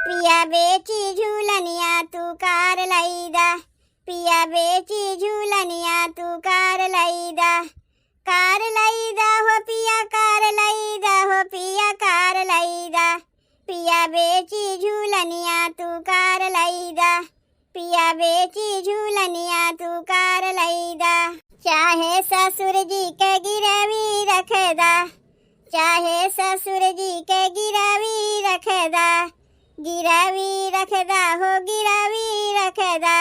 पिया बेची झूलनिया तू कार लईदा, पिया बेची झूलनिया तू कार लईदा, कार लईदा हो पिया कार लईदा हो पिया कार लईदा, पिया बेची झूलनिया तू कार लईदा, पिया बेची झूलनिया तू कार लईदा। चाहे ससुर जी के गिरवी रखदा, चाहे ससुर जी के गिरवी रखदा, गिरवी रखदा हो गिरवी रखदा,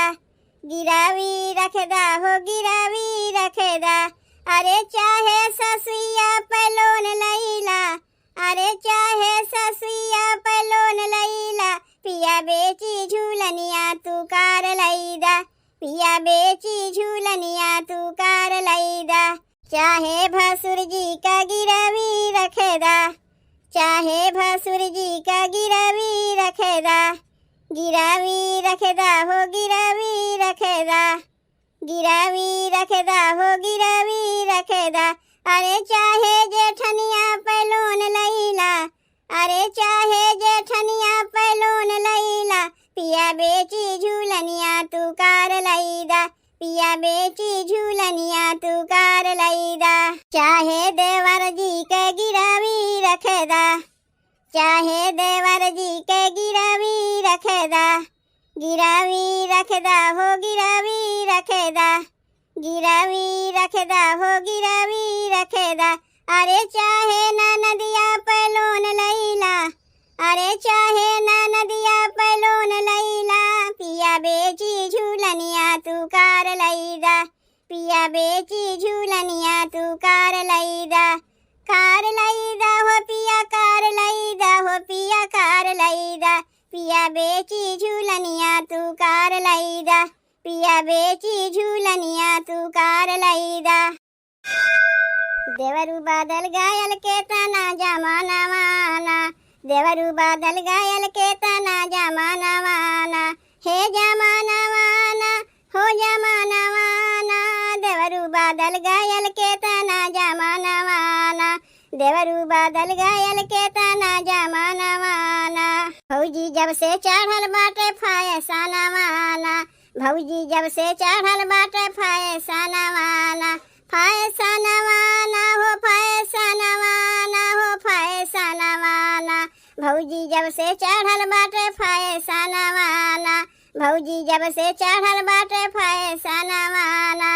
गिरवी रखदा हो गिरवी रखदा। अरे चाहे ससुइया पे लोन लईला, अरे चाहे ससुइया पे लोन लईला, पिया बेची झूलनिया तू कार लईदा, पिया बेची झूलनिया तू कार लईदा। चाहे भसुर जी का गिरवी रखदा, चाहे भसुर जी का गिरवी रखदा, गिरवी रखदा हो गिरवी रखदा, गिरवी रखदा हो गिरवी रखदा। अरे चाहे जेठनिया पे लोन लईला, अरे चाहे जेठनिया पे लोन लईला, पिया बेची झूलनिया तू कार लईदा, पिया बेची झूलनिया तू कार लईदा। चाहे देवर जी के गिरवी रखदा, चाहे देवर जी के गिरवी रखदा, गिरवी रखदा हो गिरवी रखदा, गिरवी रखदा हो गिरवी रखदा। अरे चाहे ननदिया पे लोन लईला, अरे चाहे ननदिया पे लोन लईला, पिया बेची झूलनिया तू कार लईदा, पिया बेची झूलनिया तू कार लईदा, कार लईदा हो पिया कार लईदा हो पिया कार लईदा, पिया बेची झूलनिया तू कार लईदा, पिया बेची झूलनिया तू कार लईदा। देवरू बादल गायल के तना जमाना वाना, देवरू बादल गायल के तना जमाना वाना, हे जमाना वाना हो जमाना वाना, देवरू बादल गायल के तना जमाना वाना, देवरू बादल गायल के तना जमाना वाना। भौजी जब से चढ़ल बाटे फैसाना वाना, भौजी जब से चढ़ल बाटे फैसाना वाना, फैसाना वाना हो फैसाना वाना हो फैसाना वाना। भौजी जब से चढ़ल बाटे फैसाना वाना, भौजी जब से चढ़ल बाटे फैसाना वाना।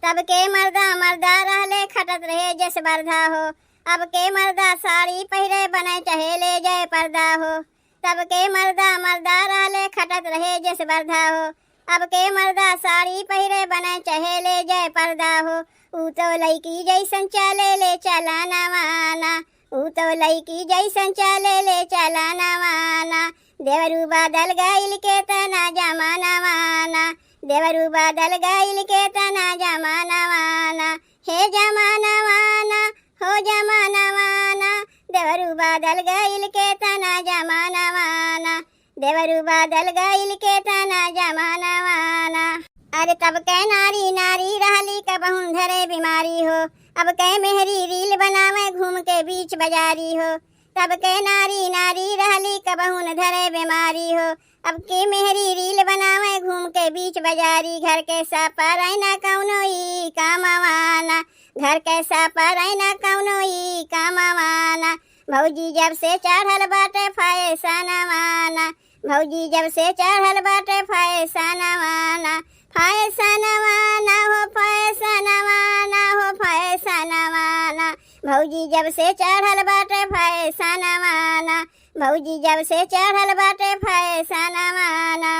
तब के मर्दा मर्दा रहले खटत रहे जस बरधा हो, अब के मर्दा साड़ी पहिरे बने चाहे ले जाए पर्दा हो। तब के मर्दा मर्दा रहले खटत रहे जस बरधा हो, अब के मर्दा साड़ी पहिरे बने चाहे ले जाए पर्दा हो। ऊ तो लईकी जैसन चले ले चलाना वाना, ऊ तो लईकी जैसन चले ले चलाना वाना। देवरू बादल गाइल के तना जमाना वाना, देवरू बादल गाइल के तना जमाना वाना, हे जमाना वाना हो जमाना वाना। देवरू बादल गाइल के तना जमाना वाना, देवरू बादल गाइल के तना जमाना वाना। अरे तब के नारी नारी रहली कबहुन धरे बीमारी हो, अब के मेहरी रील बनावे घूम के बीच बाजारी हो। तब के नारी नारी रहली कबहुन धरे बीमारी हो, अब के मेहरी रील बनावे घूम के बीच बाजारी। घर के सापर ना कौनो ई कामवाना, घर के सापर ना कौनो ई कामवाना। भौजी जब से चढ़ल बाटे फैसाना वाना, भौजी जब से चढ़ल बाटे फैसाना वाना, फैसाना वाना हो फैसाना वाना हो फैसाना वाना। भौजी जब से चढ़ल बाटे फैसाना वाना, भौजी जब से चढ़ल बाटे फैसाना वाना।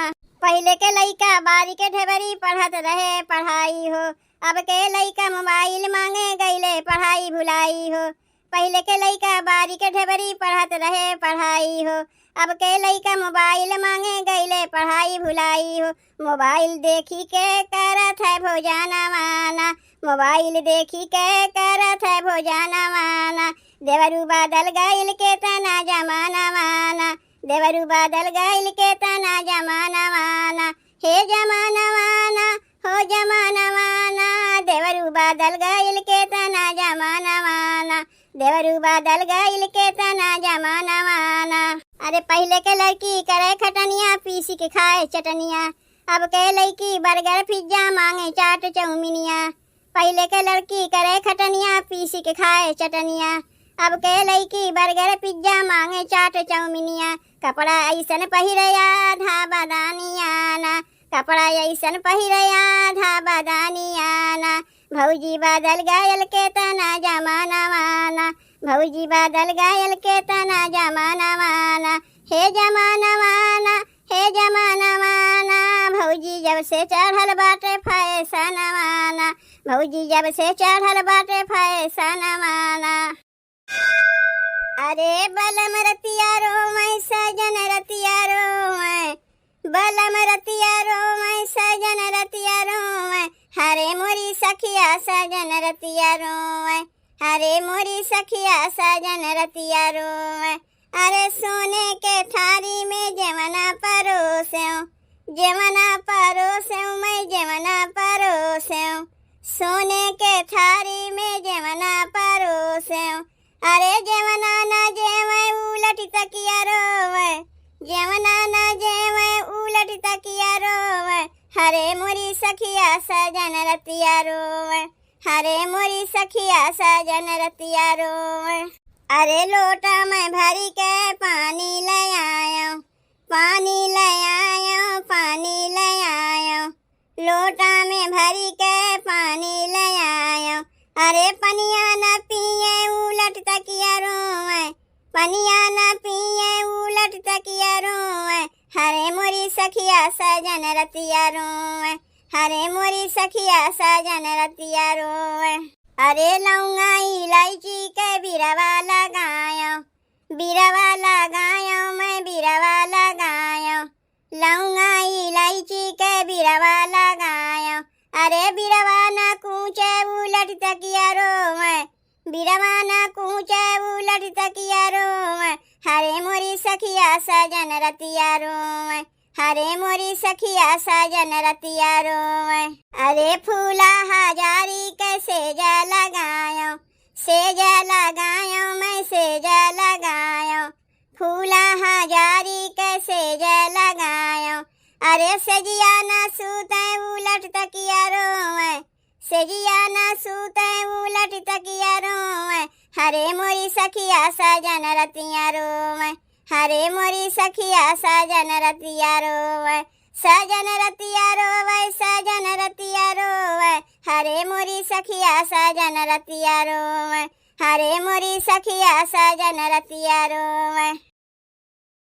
पहले के लइका बारी के ढेबरी पढ़त रहे पढ़ाई हो, अब के लइका मोबाइल मांगे गईले पढ़ाई भुलाई हो। पहले के लइका बारी के ढेबरी पढ़त रहे पढ़ाई हो, अब के लइका मोबाइल मांगे गईले पढ़ाई भुलाई हो। मोबाइल देखी के करत है भोजाना वाना, मोबाइल देखी के करत है भोजाना वाना। देवरू बादल गाइल के तना जमाना वाना, देवरू बादल गाइल के तना जमाना वाना, हे जमाना वाना हो जमाना वाना। देवरू बादल गाइल के तना जमाना वाना, देवरू बादल गाइल के तना जमाना वाना। अरे पहले के लड़की करे खटनिया पीसी के खाए चटनिया, अब के लड़की बर्गर पिज्जा मांगे चाट चौमिनिया। पहले के लड़की करे खटनिया पीसी के खाए चटनिया, अब के लड़की बर्गर पिज्जा मांगे चाट चौमिनिया। कपड़ा ऐसन पहिरे आधा बदानियाना, कपड़ा ऐसन पहिरे आधा बदानियाना। भौजी बादल गायल के तना जमाना माना, भौजी बादल गायल के तना जमाना माना। हे जमाना माना, हे जमाना माना, भौजी जब से चढ़ल बाटे फैशन माना, भौजी जब से चढ़ल बाटे फैशन माना। अरे बलम रतिया रो मैं सजन रतिया रो मैं, बलम रतिया रो मैं सजन रतिया रो मैं। हरे मोरी सखिया सजन रतिया रो मैं, हरे मोरी सखिया सजन रतिया रो मैं। अरे सोने के थारी में जमना परोसेऊं, जमना परोसेऊं मैं जमना परोसेऊं, सोने के थारी में जमना परोसेऊं। अरे जमना ना जेवै उलट तकिया रोवै, जमना ना जेवै उलट तकिया रोवै। हरे मोरी सखिया सजन रतिया रोवै, हरे मोरी सखिया सजन रतिया रोवै। अरे लोटा में भरी के पानी ले आयो, पानी ले आयो, पानी ले आयो, लोटा में भरी के पानी ले आयो। अरे पनिया न पिए उलट तकिया रोवै, पनिया न पिए उलट तकिया रोवै। हरे मोरी सखिया सजन रतिया रोवै, हरे मोरी सखिया सजन रतिया रोवै। अरे लौंगा इलायची के बिरवा लगायो, बिरवा लगायो मैं बिरवा लगायो, लौंगा इलायची के बिरवा लगायो। अरे बिरवा न कूचे उलट तकिया रोवै, बिरवा न कूचे उलट तकिया रोवै। हरे मोरी सखिया सजन रतिया रोवै, हरे मोरी सखिया सजन रतिया रोवै। अरे फूला हजारी के सेजा लगायो, सेजा लगायो मैं सेजा लगायो, फूला हजारी के सेजा लगायो। अरे सजिया न सूते उलट तकिया रोवै, सजिया न सूते उलट तकिया रोवै। हरे मोरी सखिया सजन रतिया रोवै, हरे मोरी सखिया सजन रतिया रोवै, सजन रतिया रोवै, सजन रतिया रोवै। हरे मोरी सखिया सजन रतिया रोवै, हरे मोरी सखिया सजन रतिया रोवै।